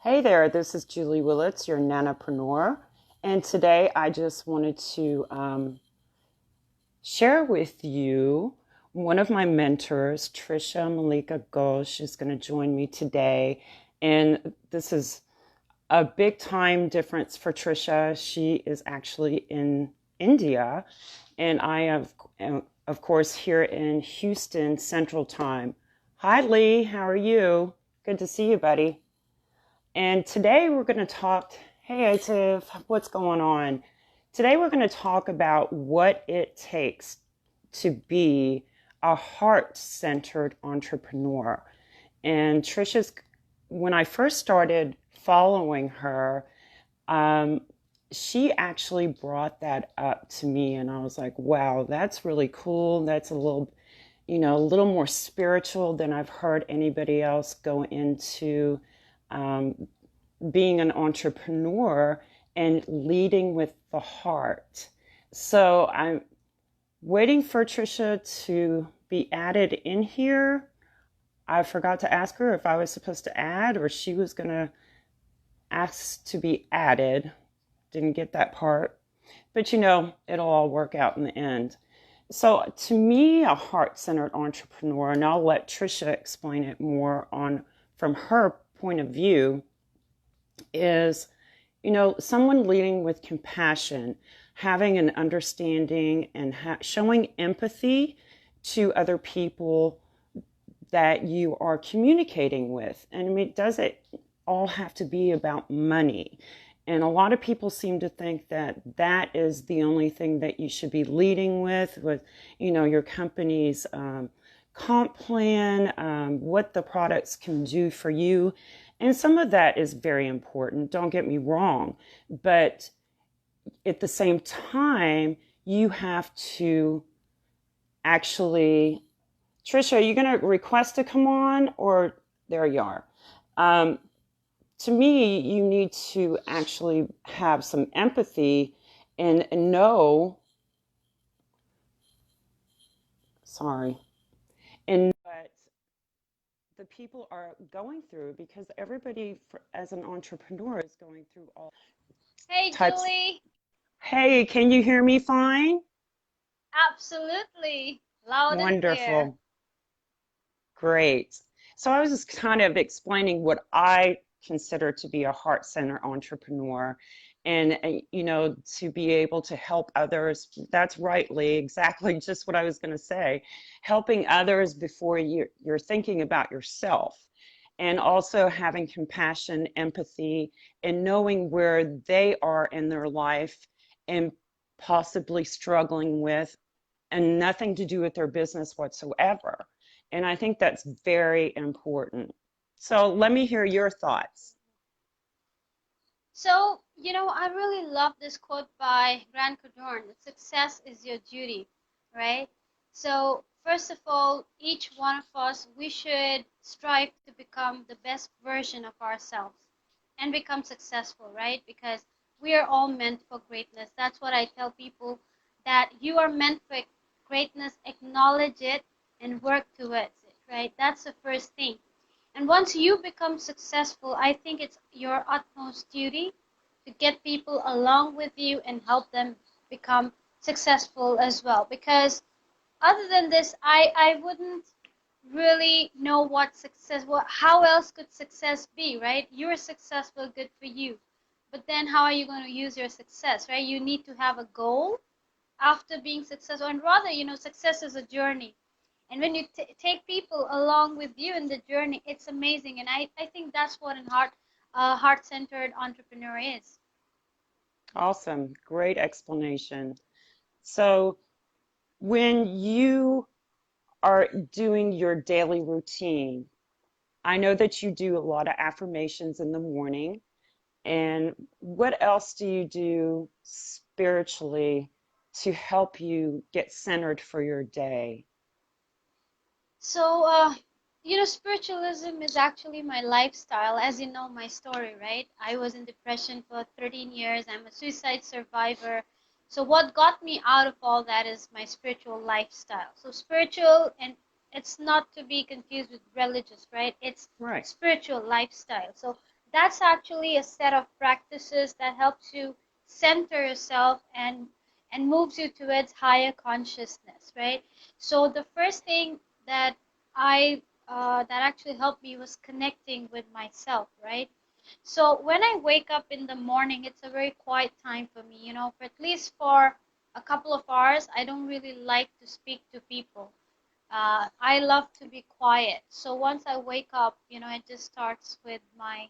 Hey there, this is Julie Willits, your nanopreneur. And today I just wanted to share with you one of my mentors, Trisha Malika Ghosh, is going to join me today. And this is a big time difference for Trisha. She is actually in India, and I am, of course, here in Houston Central Time. Hi, Lee. How are you? Good to see you, buddy. And today we're going to talk. Hey, Atif, what's going on? Today we're going to talk about what it takes to be a heart-centered entrepreneur. And Trisha's, when I first started following her, um, she actually brought that up to me, and I was like, wow, that's really cool. That's a little more spiritual than I've heard anybody else go into um, being an entrepreneur and leading with the heart. So I'm waiting for Trisha to be added in here. I forgot to ask her if I was supposed to add or she was going to ask to be added. Didn't get that part. But it'll all work out in the end. So to me, a heart-centered entrepreneur, and I'll let Trisha explain it more on from her point of view, is, someone leading with compassion, having an understanding and showing empathy to other people that you are communicating with. And I mean, does it all have to be about money? And a lot of people seem to think that that is the only thing that you should be leading with, your company's comp plan, what the products can do for you. And some of that is very important, don't get me wrong. But at the same time, you have to actually, Trisha, are you going to request to come on, or there you are? To me, you need to actually have some empathy and know, sorry, and what the people are going through, because everybody, as an entrepreneur, is going through all Hey, types. Julie. Hey, can you hear me fine? Absolutely. Loud and clear. Wonderful. Great. So I was just kind of explaining what I consider to be a heart-centered entrepreneur, and to be able to help others. That's rightly exactly just what I was going to say. Helping others before you're thinking about yourself, and also having compassion, empathy, and knowing where they are in their life and possibly struggling with, and nothing to do with their business whatsoever. And I think that's very important. So let me hear your thoughts. So, I really love this quote by Grant Cardone that success is your duty, right? So, first of all, each one of us, we should strive to become the best version of ourselves and become successful, right? Because we are all meant for greatness. That's what I tell people, that you are meant for greatness, acknowledge it and work towards it, right? That's the first thing. And once you become successful, I think it's your utmost duty to get people along with you and help them become successful as well. Because other than this, I wouldn't really know what success, how else could success be, right? You're successful, good for you. But then how are you going to use your success, right? You need to have a goal after being successful. And rather, success is a journey. And when you take people along with you in the journey, it's amazing. And I think that's what a heart-centered entrepreneur is. Awesome. Great explanation. So when you are doing your daily routine, I know that you do a lot of affirmations in the morning. And what else do you do spiritually to help you get centered for your day? So, spiritualism is actually my lifestyle. As you know, my story, right? I was in depression for 13 years. I'm a suicide survivor. So, what got me out of all that is my spiritual lifestyle. So, spiritual, and it's not to be confused with religious, right? It's Right. spiritual lifestyle. So, that's actually a set of practices that helps you center yourself and moves you towards higher consciousness, right? So the first thing that I that actually helped me was connecting with myself, right? So when I wake up in the morning, it's a very quiet time for me, for at least for a couple of hours. I don't really like to speak to people. I love to be quiet. So once I wake up, it just starts with my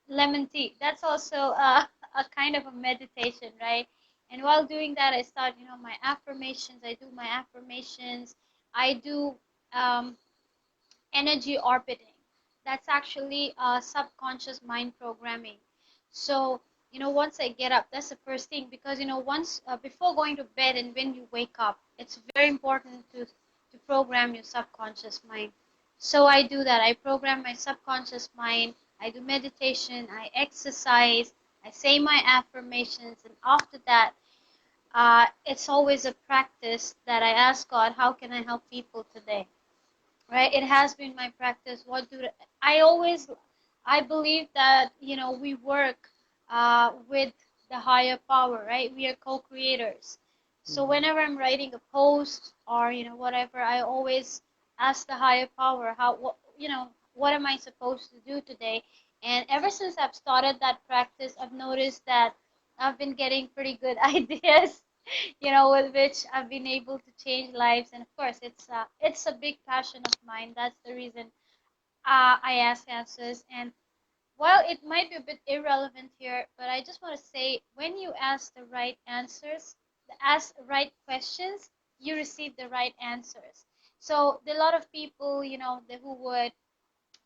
lemon tea. That's also a kind of a meditation, right? And while doing that, I start, my affirmations. I do my affirmations. I do um, energy orbiting. That's actually subconscious mind programming. So, once I get up, that's the first thing, because, once before going to bed and when you wake up, it's very important to program your subconscious mind. So I do that. I program my subconscious mind. I do meditation. I exercise. I say my affirmations, and after that, it's always a practice that I ask God, how can I help people today? Right, it has been my practice. I believe that we work with the higher power, right? We are co-creators. So Mm-hmm. whenever I'm writing a post or whatever, I always ask the higher power, what am I supposed to do today? And ever since I've started that practice, I've noticed that I've been getting pretty good ideas, with which I've been able to change lives. And of course, it's a big passion of mine. That's the reason I ask answers. And while it might be a bit irrelevant here, but I just want to say, when you ask the right answers, ask the right questions, you receive the right answers. So there are a lot of people, who would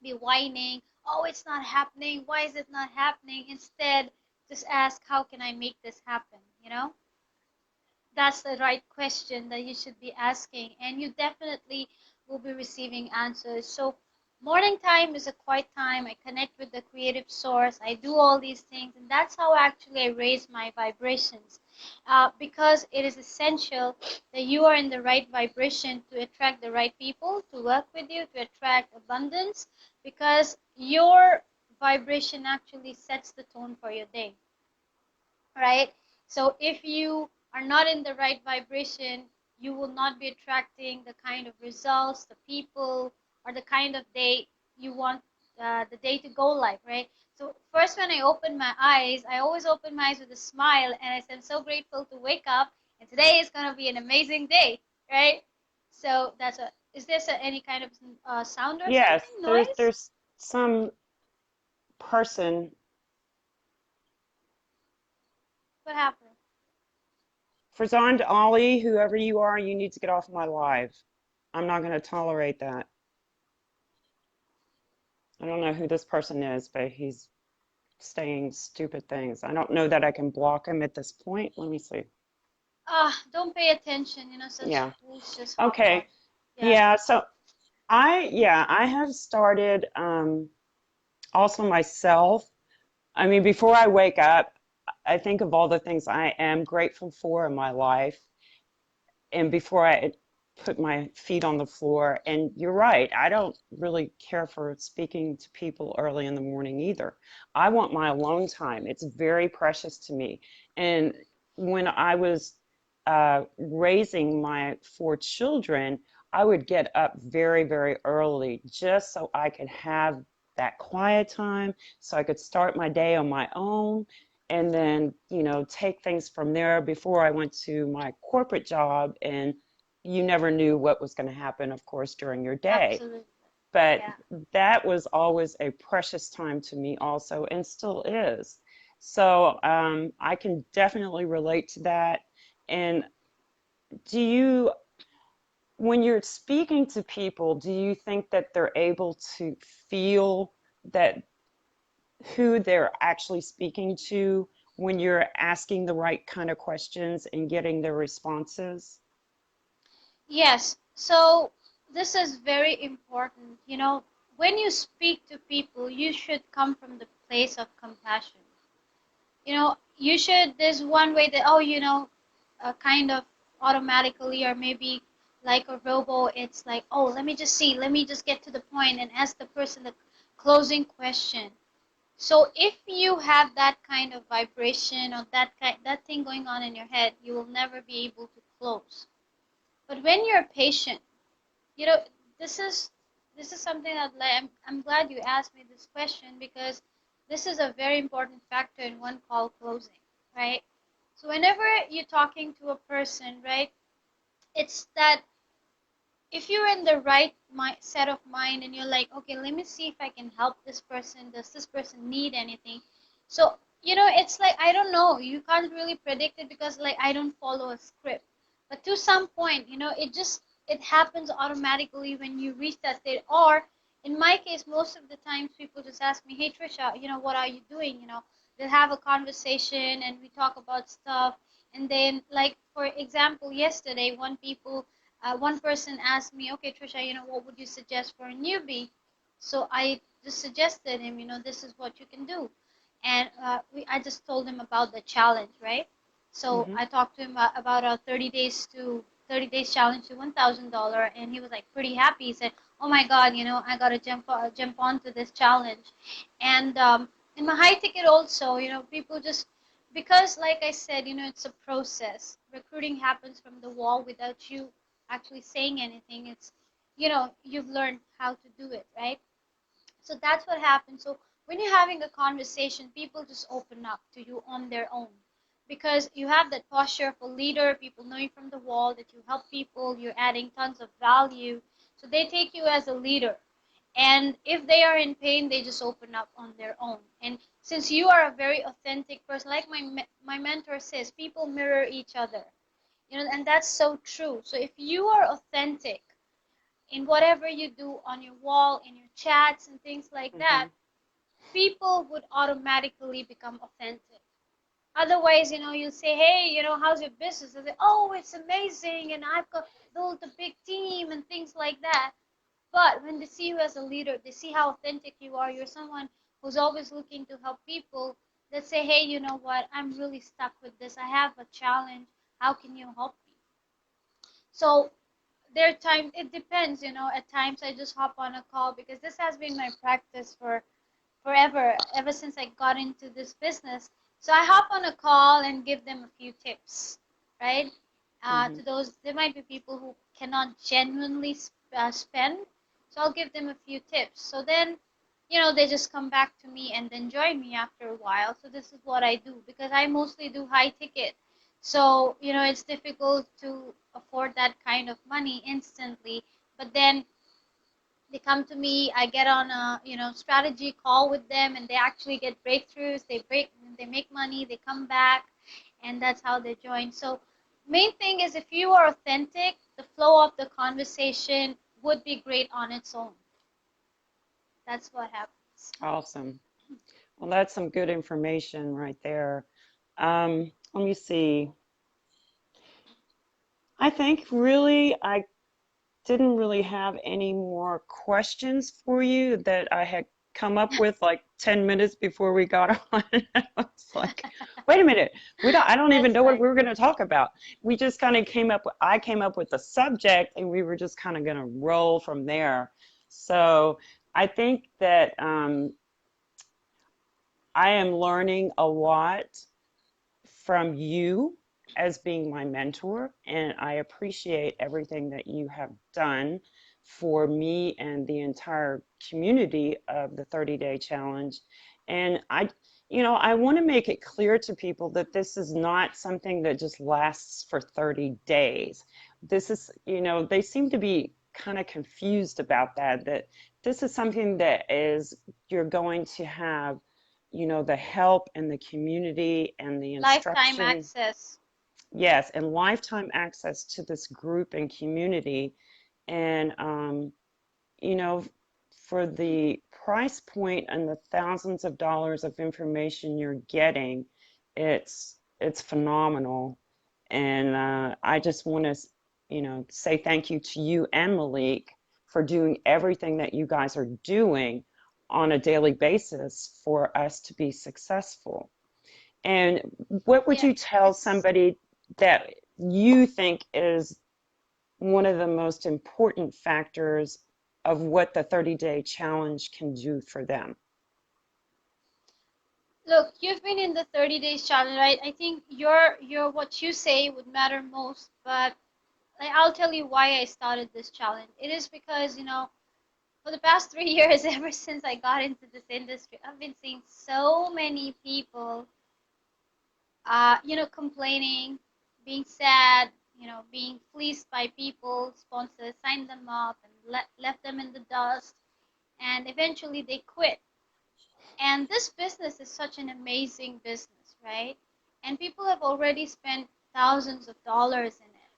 be whining, oh, it's not happening. Why is it not happening? Instead, just ask, how can I make this happen? That's the right question that you should be asking, and you definitely will be receiving answers. So morning time is a quiet time. I connect with the creative source. I do all these things, and that's how actually I raise my vibrations, because it is essential that you are in the right vibration to attract the right people to work with you, to attract abundance, because your vibration actually sets the tone for your day, right? So if you are not in the right vibration, you will not be attracting the kind of results, the people, or the kind of day you want the day to go like, right? So first, when I open my eyes, I always open my eyes with a smile, and I say, I'm so grateful to wake up, and today is going to be an amazing day, right? So that's a. Is this any kind of sound or Yes, something, there's noise? there's some person. What happened? Farzand Ali, whoever you are, you need to get off my live. I'm not going to tolerate that. I don't know who this person is, but he's saying stupid things. I don't know that I can block him at this point. Let me see. Don't pay attention. Such Yeah. fools just hop Okay. up. Yeah. Yeah. So I have started also myself. I mean, before I wake up, I think of all the things I am grateful for in my life. And before I put my feet on the floor, and you're right, I don't really care for speaking to people early in the morning either. I want my alone time. It's very precious to me. And when I was raising my four children, I would get up very, very early just so I could have that quiet time, so I could start my day on my own and then take things from there before I went to my corporate job. And you never knew what was going to happen, of course, during your day, Absolutely. but Yeah. that was always a precious time to me also, and still is. So I can definitely relate to that. And do you, when you're speaking to people, do you think that they're able to feel that who they're actually speaking to when you're asking the right kind of questions and getting their responses? Yes. So this is very important. When you speak to people, you should come from the place of compassion. You should, there's one way that, oh, kind of automatically, or maybe like a robo, it's like, oh, let me just see, let me just get to the point and ask the person the closing question. So if you have that kind of vibration or that thing going on in your head, you will never be able to close. But when you're patient, you know, this is this is something that, like, I'm glad you asked me this question, because this is a very important factor in one call closing, right? So whenever you're talking to a person, right, it's that if you're in the right set of mind and you're like, okay, let me see if I can help this person. Does this person need anything? So, it's like, I don't know. You can't really predict it, because, like, I don't follow a script. But to some point, it happens automatically when you reach that state. Or in my case, most of the times people just ask me, hey, Trisha, what are you doing? They'll have a conversation and we talk about stuff. And then, like, for example, yesterday, one person asked me, okay, Trisha, what would you suggest for a newbie? So I just suggested him, this is what you can do. And I just told him about the challenge, right? So Mm-hmm. I talked to him about our 30 days challenge to $1,000, and he was like pretty happy. He said, "Oh my God, I gotta jump onto this challenge." And in my high ticket also, people just, because, like I said, it's a process. Recruiting happens from the wall without you actually saying anything. It's, you've learned how to do it, right? So that's what happens. So when you're having a conversation, people just open up to you on their own, because you have that posture of a leader. People know you from the wall, that you help people, you're adding tons of value. So they take you as a leader. And if they are in pain, they just open up on their own. And since you are a very authentic person, like my mentor says, people mirror each other. And that's so true. So if you are authentic in whatever you do on your wall, in your chats and things like Mm-hmm. that, people would automatically become authentic. Otherwise, you'll say, hey, how's your business? They'll say, oh, it's amazing, and I've got built a big team and things like that. But when they see you as a leader, they see how authentic you are. You're someone who's always looking to help people. That say, hey, you know what? I'm really stuck with this. I have a challenge. How can you help me? So there are times, it depends, at times I just hop on a call, because this has been my practice for forever, ever since I got into this business. So I hop on a call and give them a few tips, right? Mm-hmm. To those, there might be people who cannot genuinely spend, so I'll give them a few tips. So then, they just come back to me and then join me after a while. So this is what I do, because I mostly do high ticket. So, it's difficult to afford that kind of money instantly. But then they come to me, I get on a strategy call with them, and they actually get breakthroughs. They make money, they come back, and that's how they join. So main thing is, if you are authentic, the flow of the conversation would be great on its own. That's what happens. Awesome. Well, that's some good information right there. Let me see. I think really I didn't really have any more questions for you that I had come up with like 10 minutes before we got on. I was like, wait a minute, I don't even That's know what fine. we were going to talk about. We just kind of I came up with the subject and we were just kind of going to roll from there. So I think that I am learning a lot from you as being my mentor, and I appreciate everything that you have done for me and the entire community of the 30-day challenge. And I want to make it clear to people that this is not something that just lasts for 30 days. This is, they seem to be kind of confused about that this is something that is, you're going to have the help and the community and the Lifetime instruction. access. Yes, and lifetime access to this group and community. And, you know, for the price point and the thousands of dollars of information you're getting, it's phenomenal. And I just want to, say thank you to you and Malik for doing everything that you guys are doing on a daily basis for us to be successful. And what would Yeah, you tell it's somebody that you think is one of the most important factors of what the 30-day challenge can do for them? Look, you've been in the 30 days challenge, right? I think your what you say would matter most, but I'll tell you why I started this challenge. It is because, for the past 3 years, ever since I got into this industry, I've been seeing so many people, complaining, being sad, being fleeced by people, sponsors signed them up and left them in the dust, and eventually they quit. And this business is such an amazing business, right? And people have already spent thousands of dollars in it.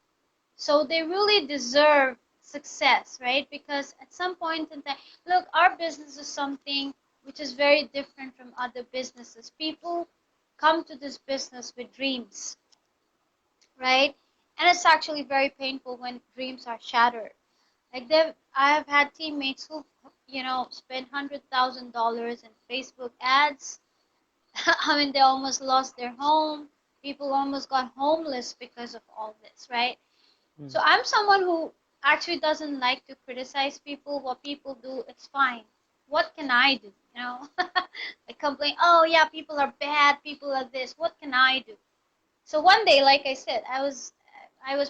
So they really deserve success, right? Because at some point in time, look, our business is something which is very different from other businesses. People come to this business with dreams, right? And it's actually very painful when dreams are shattered. I have had teammates who, spent $100,000 in Facebook ads. I mean, they almost lost their home. People almost got homeless because of all this, right? Mm. So I'm someone who actually doesn't like to criticize people. What people do, it's fine. What can I do? I complain, oh yeah, people are bad, people are this. What can I do? So one day, like I said, I was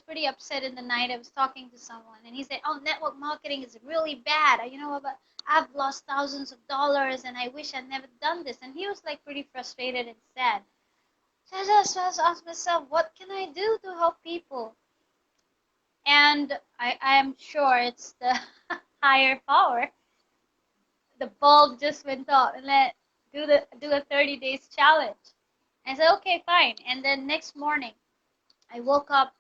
pretty upset in the night. I was talking to someone, and he said, "Oh, network marketing is really bad. But I've lost thousands of dollars, and I wish I'd never done this." And he was like pretty frustrated and sad. So I just asked myself, what can I do to help people? And I am sure it's the higher power. The bulb just went off, and let do a 30 days challenge. I said, okay, fine. And then next morning, I woke up,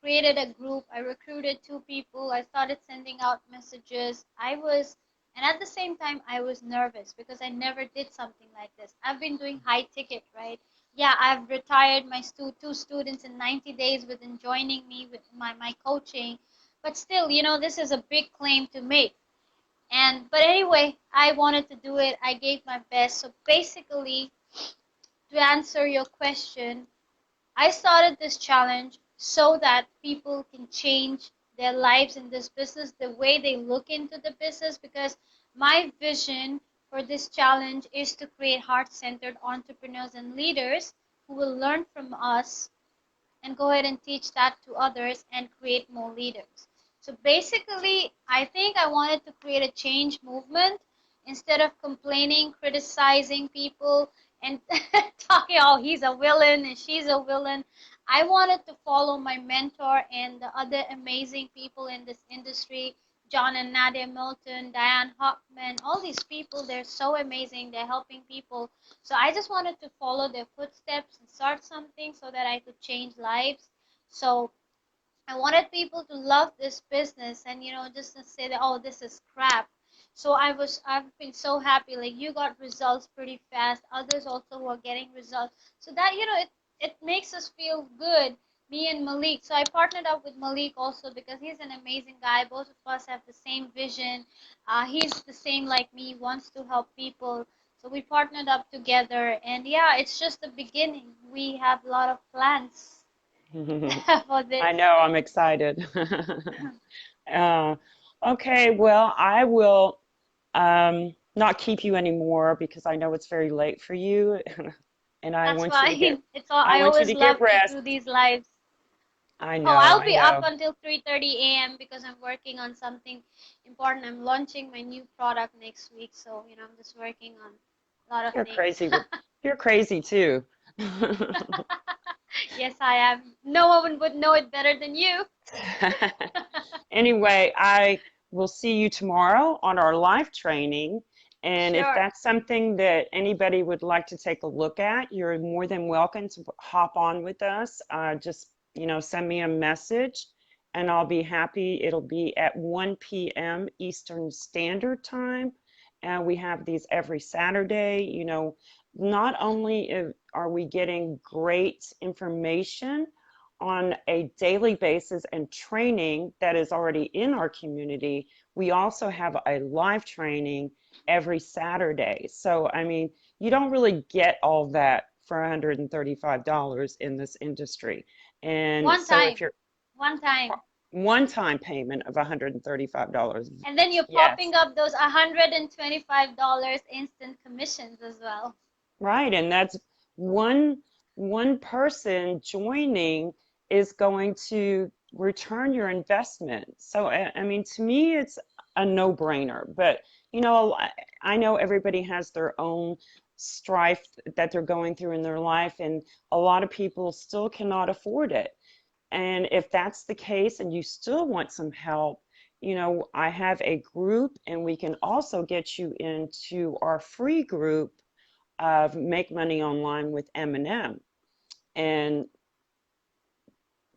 created a group, I recruited 2 people, I started sending out messages. And at the same time, I was nervous because I never did something like this. I've been doing high ticket, right? Yeah, I've retired my 2 students in 90 days within joining me with my coaching. But still, this is a big claim to make. But anyway, I wanted to do it. I gave my best. So basically, to answer your question, I started this challenge so that people can change their lives in this business, the way they look into the business, because my vision for this challenge is to create heart-centered entrepreneurs and leaders who will learn from us and go ahead and teach that to others and create more leaders. So basically, I think I wanted to create a change movement instead of complaining, criticizing people, and talking, oh, he's a villain and she's a villain. I wanted to follow my mentor and the other amazing people in this industry, John and Nadia Milton, Diane Hoffman, all these people, they're so amazing. They're helping people. So I just wanted to follow their footsteps and start something so that I could change lives. So I wanted people to love this business and just to say that, oh, this is crap. So I've been so happy. Like, you got results pretty fast. Others also were getting results. So that it makes us feel good, me and Malik. So I partnered up with Malik also because he's an amazing guy. Both of us have the same vision. He's the same like me, wants to help people. So we partnered up together, and yeah, it's just the beginning. We have a lot of plans for I this. know, I'm excited. Uh, okay, well, I will not keep you anymore because I know it's very late for you, and That's fine. It's all. I I want you always to get love to rest. do these lives. I Oh, know, I'll I be up know. until 3:30 a.m. because I'm working on something important. I'm launching my new product next week, so I'm just working on a lot of You're things. crazy with you're crazy too. Yes, I am. No one would know it better than you. Anyway, I will see you tomorrow on our live training. And if Sure. that's something that anybody would like to take a look at, you're more than welcome to hop on with us. Just, send me a message and I'll be happy. It'll be at 1 p.m. Eastern Standard Time. And we have these every Saturday. Not only are we getting great information on a daily basis and training that is already in our community, we also have a live training every Saturday. So, I mean, you don't really get all that for $135 in this industry. And One so time. if you're One time. one-time payment of $135, And then you're yes. popping up those $125 instant commissions as well. Right, and that's one one person joining is going to return your investment. So I mean, to me, it's a no-brainer. But you know, I know everybody has their own strife that they're going through in their life, and a lot of people still cannot afford it. And if that's the case, and you still want some help, you know, I have a group, and we can also get you into our free group of Make Money Online with M&M, and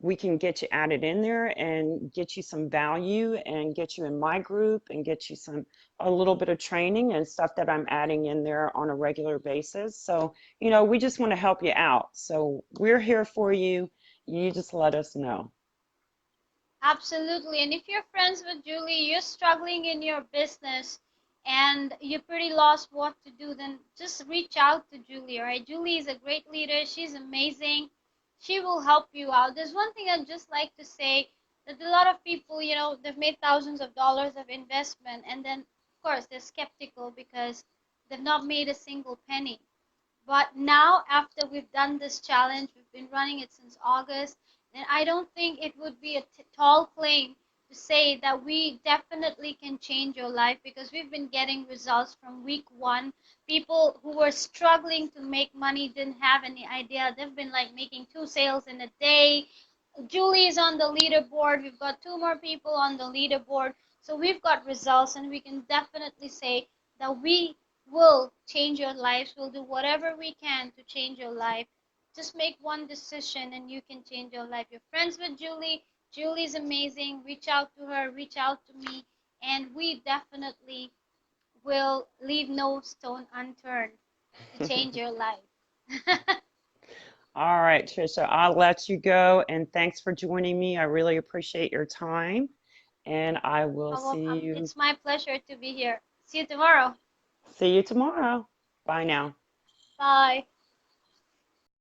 we can get you added in there and get you some value and get you in my group and get you some a little bit of training and stuff that I'm adding in there on a regular basis. So, you know, we just want to help you out. So we're here for you. You just let us know. Absolutely. And if you're friends with Julie, you're struggling in your business and you're pretty lost what to do, then just reach out to Julie, all right? Julie is a great leader. She's amazing. She will help you out. There's one thing I'd just like to say that a lot of people, they've made thousands of dollars of investment and then, of course, they're skeptical because they've not made a single penny. But now, after we've done this challenge, we've been running it since August, and I don't think it would be a tall claim to say that we definitely can change your life because we've been getting results from week one. People who were struggling to make money didn't have any idea. They've been like making 2 sales in a day. Julie is on the leaderboard. We've got 2 more people on the leaderboard. So we've got results, and we can definitely say that we will change your lives. We'll do whatever we can to change your life. Just make one decision and you can change your life. You're friends with Julie. Julie's amazing. Reach out to her, reach out to me, and we definitely will leave no stone unturned to change your life. All right, Trisha, I'll let you go. And thanks for joining me. I really appreciate your time. And I will It's my pleasure to be here. See you tomorrow. see you tomorrow. Bye now. Bye.